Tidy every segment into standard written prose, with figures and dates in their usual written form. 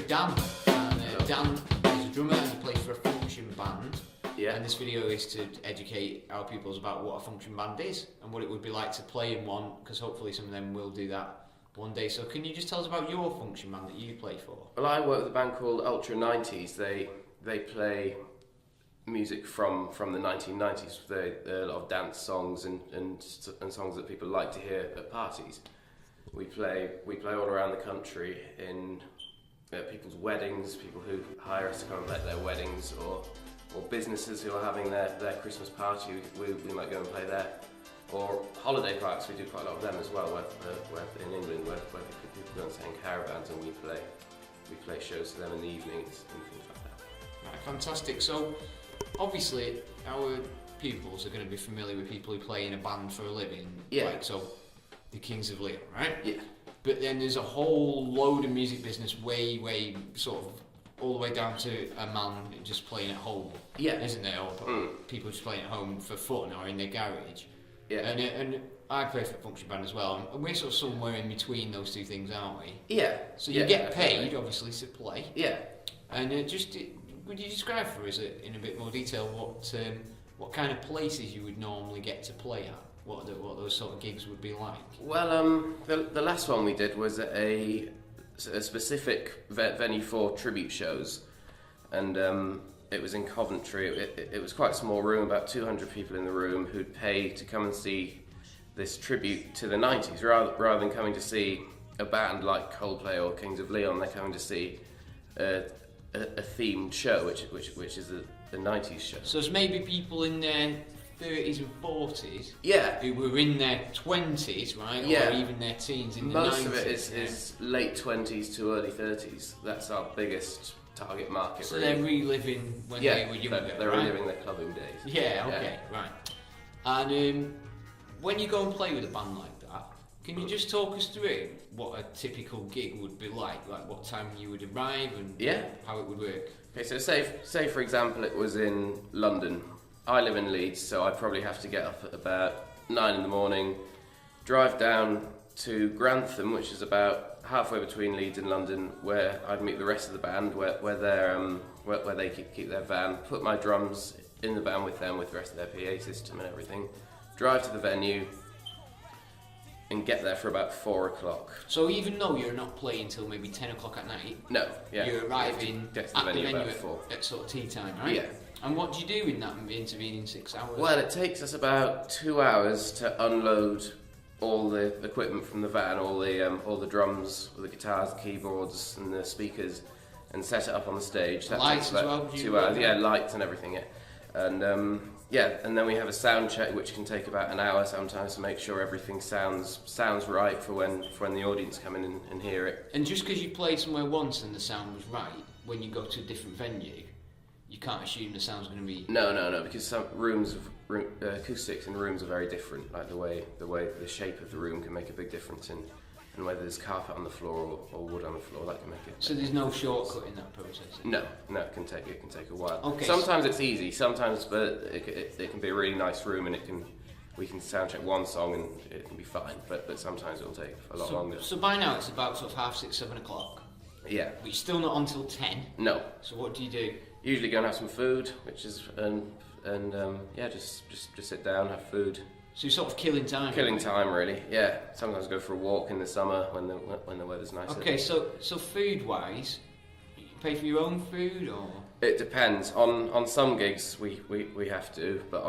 with Dan, and Dan is a drummer and he plays for a function band. Yeah. And this video is to educate our pupils about what a function band is and what it would be like to play in one, because hopefully some of them will do that one day. So can you just tell us about your function band that you play for? Well, I work with a band called Ultra 90s. They play music from the 1990s. A lot of dance songs and songs that people like to hear at parties. We play all around the country in people's weddings, people who hire us to come and play at their weddings, or businesses who are having their Christmas party. We might go and play there. Or holiday parks, we do quite a lot of them as well, where in England where people go and stay in caravans, and we play shows to them in the evenings and things like that. Right, fantastic. So obviously our pupils are going to be familiar with people who play in a band for a living. Yeah. Like, so the Kings of Leon, right? Yeah. But then there's a whole load of music business way sort of all the way down to a man just playing at home. Yeah. Isn't there? Or people just playing at home for fun or in their garage. Yeah. And I play for a function band as well, and we're sort of somewhere in between those two things, aren't we? Yeah. So you get paid, obviously, to play. Yeah. And would you describe for us in a bit more detail what kind of places you would normally get to play at? What those sort of gigs would be like? Well, the last one we did was at a specific venue for tribute shows, and it was in Coventry. It was quite a small room, about 200 people in the room who'd pay to come and see this tribute to the 90s, rather than coming to see a band like Coldplay or Kings of Leon. They're coming to see a themed show, which is a 90s show. So there's maybe people in their 30s and 40s, yeah, who were in their 20s, right? Yeah. Or even their teens in the 90s. Most of it is late 20s to early 30s. That's our biggest target market. So really. they're reliving when they were younger. They're right? reliving their clubbing days. Yeah, okay, right. And when you go and play with a band like that, can you just talk us through what a typical gig would be like what time you would arrive and how it would work? Okay, so say for example it was in London. I live in Leeds, so I probably have to get up at about 9 in the morning, drive down to Grantham, which is about halfway between Leeds and London, where I'd meet the rest of the band, where they keep their van, put my drums in the van with them, with the rest of their PA system and everything, drive to the venue, and get there for about 4 o'clock. So even though you're not playing till maybe 10 o'clock at night, no, yeah, you're arriving get to at the venue about at 4. At sort of tea time, right? Yeah. And what do you do in that intervening 6 hours? Well, it takes us about 2 hours to unload all the equipment from the van, all the drums, the guitars, the keyboards, and the speakers, and set it up on the stage. That lights takes about as well. 2 hours, yeah, lights and everything, yeah. And and then we have a sound check, which can take about an hour sometimes to make sure everything sounds right for when the audience come in and hear it. And just because you played somewhere once and the sound was right, when you go to a different venue, you can't assume the sound's going to be... No, because some acoustics in rooms are very different. Like the shape of the room can make a big difference in whether there's carpet on the floor or wood on the floor. That can make it. So there's no shortcut in that process? No, it can take a while. Okay. Sometimes it's easy. Sometimes, but it can be a really nice room, and we can sound check one song and it can be fine. But sometimes it'll take a lot longer. So by now it's about sort of 5:30, 7 o'clock. Yeah. But you're still not on till 10. No. So what do you do? Usually go and have some food, which is just sit down, have food. So you're sort of killing time. Killing time, really. Yeah. Sometimes go for a walk in the summer when the weather's nicer. Okay, so food wise, you pay for your own food or? It depends. On some gigs we have to, but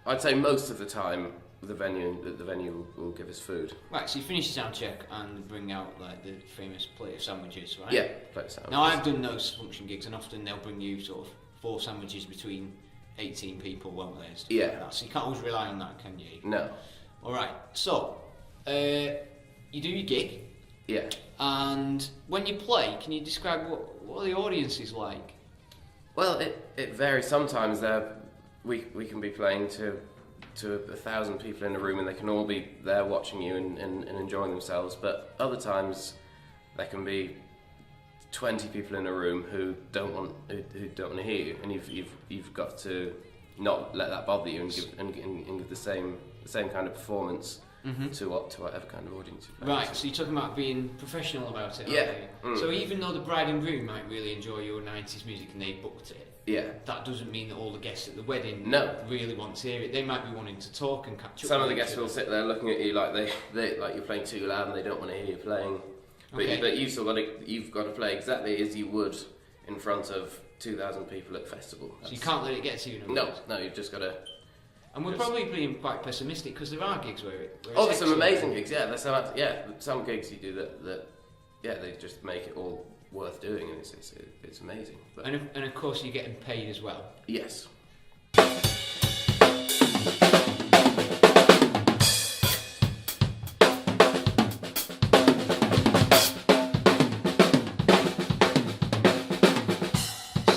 I'd say most of the time the venue will give us food. Right, so you finish the sound check and bring out like the famous plate of sandwiches, right? Yeah, plate of sandwiches. Now I've done those function gigs, and often they'll bring you sort of 4 sandwiches between 18 people, won't they? Yeah. Like that. So you can't always rely on that, can you? No. All right. So you do your gig. Yeah. And when you play, can you describe what the audience is like? Well, it varies. Sometimes we can be playing to 1,000 people in a room, and they can all be there watching you and enjoying themselves. But other times there can be 20 people in a room who don't want to hear you, and you've got to not let that bother you and give the same kind of performance to whatever kind of audience you're playing. Right, so you're talking about being professional about it, yeah. aren't you? So even though the bride and groom might really enjoy your 90s music and they booked it, that doesn't mean that all the guests at the wedding really want to hear it. They might be wanting to talk and catch up. Some of the guests will sit there looking at you like they like you're playing too loud and they don't want to hear you playing. But you've got to play exactly as you would in front of 2,000 people at festival. So you can't let it get to you. No, you've just got to. And we're probably being quite pessimistic because there are gigs where it's there's some amazing gigs. Yeah, there's some gigs you do that they just make it all worth doing, and it's amazing. But and of course you're getting paid as well. Yes.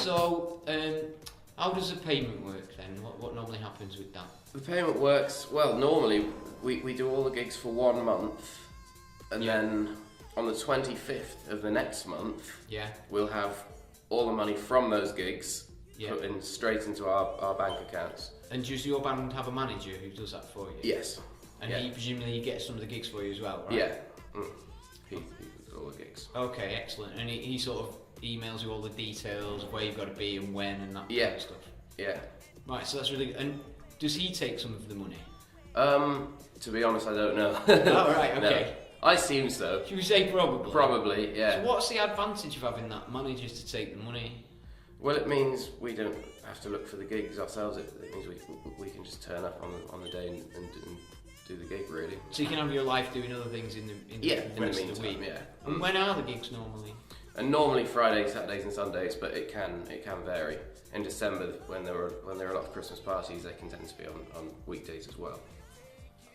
So, how does the payment work then? What normally happens with that? The payment works, well, normally we do all the gigs for 1 month, and then on the 25th of the next month, we'll have all the money from those gigs put in straight into our bank accounts. And does your band have a manager who does that for you? Yes. And he presumably gets some of the gigs for you as well, right? Yeah. He does all the gigs. Okay, excellent. And he sort of emails you all the details of where you've got to be and when and that kind of stuff. Yeah. Right, so that's really good. And does he take some of the money? To be honest, I don't know. Oh, right, okay. No, I assume so. Should we say probably? Probably, yeah. So what's the advantage of having that managers to take the money? Well, it means we don't have to look for the gigs ourselves. It means we can just turn up on the day and do the gig, really. So you can have your life doing other things in the rest of the week. Yeah. And when are the gigs normally? And normally Fridays, Saturdays, and Sundays, but it can vary. In December, when there are a lot of Christmas parties, they can tend to be on weekdays as well.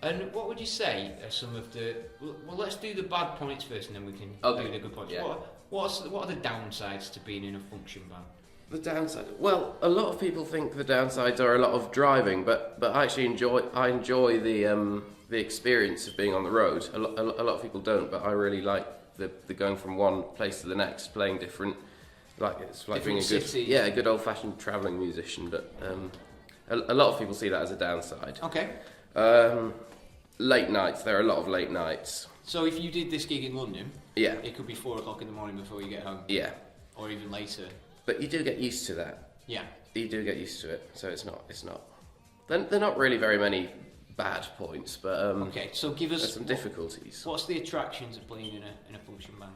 And what would you say are some of the... Well, let's do the bad points first, and then we can do the good points. Yeah. What are the downsides to being in a function band? The downside? Well, a lot of people think the downsides are a lot of driving, but I actually enjoy the experience of being on the road. A lot of people don't, but I really like the going from one place to the next, playing different. It's like being a good old-fashioned travelling musician. But a lot of people see that as a downside. Okay. Late nights. There are a lot of late nights. So if you did this gig in London, it could be 4 o'clock in the morning before you get home. Yeah. Or even later. But you do get used to that. Yeah. You do get used to it. So it's not. They're not really very many bad points, but okay. So give us some difficulties. What's the attractions of playing in a function band?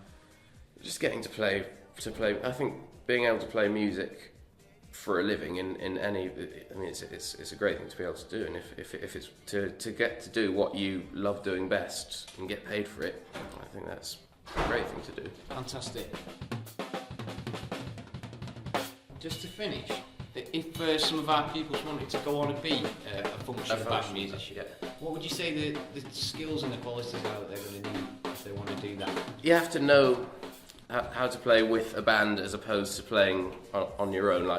Just getting to play. I think being able to play music for a living in any. I mean, it's a great thing to be able to do, and if it's to get to do what you love doing best and get paid for it, I think that's a great thing to do. Fantastic. Just to finish, if some of our pupils wanted to go on and be a function band musician, what would you say the skills and the qualities are that they're going to need if they want to do that? You have to know how to play with a band as opposed to playing on your own.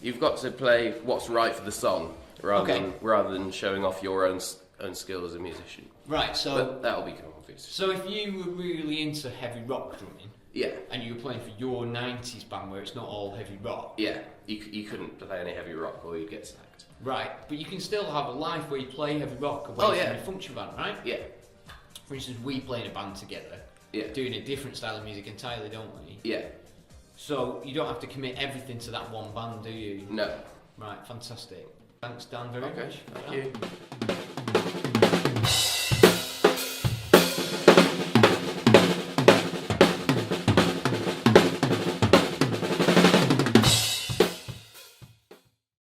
You've got to play what's right for the song rather than showing off your own skill as a musician. Right. So but that'll become obvious. So if you were really into heavy rock drumming. Yeah. And you were playing for your 90s band where it's not all heavy rock. Yeah, you couldn't play any heavy rock or you'd get sacked. Right, but you can still have a life where you play heavy rock away from your function band, right? Yeah. For instance, we play in a band together, doing a different style of music entirely, don't we? Yeah. So you don't have to commit everything to that one band, do you? No. Right, fantastic. Thanks, Dan, very much. Thank you.